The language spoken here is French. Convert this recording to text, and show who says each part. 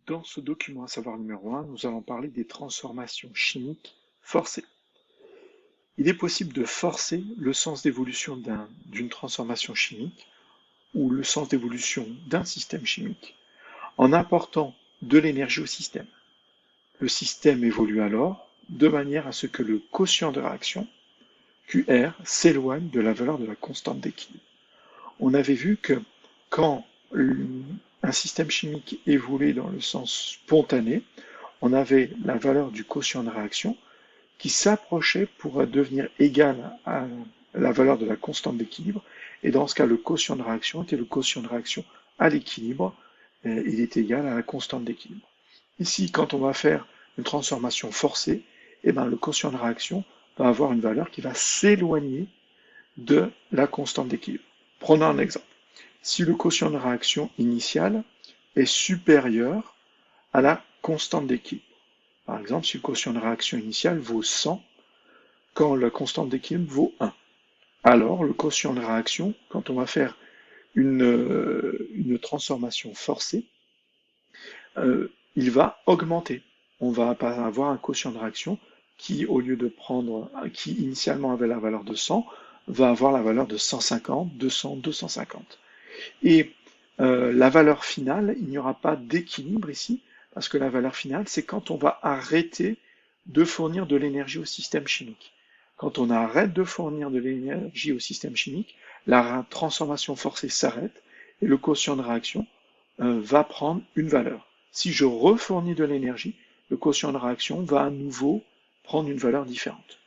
Speaker 1: Dans ce document à savoir numéro 1, nous allons parler des transformations chimiques forcées. Il est possible de forcer le sens d'évolution d'une transformation chimique ou le sens d'évolution d'un système chimique en apportant de l'énergie au système. Le système évolue alors de manière à ce que le quotient de réaction, QR, s'éloigne de la valeur de la constante d'équilibre. On avait vu que quand un système chimique évoluait dans le sens spontané, on avait la valeur du quotient de réaction qui s'approchait pour devenir égal à la valeur de la constante d'équilibre. Et dans ce cas, le quotient de réaction était le quotient de réaction à l'équilibre. Il est égal à la constante d'équilibre. Ici, quand on va faire une transformation forcée, le quotient de réaction va avoir une valeur qui va s'éloigner de la constante d'équilibre. Prenons un exemple. Si le quotient de réaction initial est supérieur à la constante d'équilibre, par exemple, si le quotient de réaction initial vaut 100, quand la constante d'équilibre vaut 1, alors le quotient de réaction, quand on va faire une transformation forcée, il va augmenter. On va avoir un quotient de réaction qui, au lieu de prendre, qui initialement avait la valeur de 100, va avoir la valeur de 150, 200, 250. Et la valeur finale, il n'y aura pas d'équilibre ici, parce que la valeur finale, c'est quand on va arrêter de fournir de l'énergie au système chimique. Quand on arrête de fournir de l'énergie au système chimique, la transformation forcée s'arrête et le quotient de réaction va prendre une valeur. Si je refournis de l'énergie, le quotient de réaction va à nouveau prendre une valeur différente.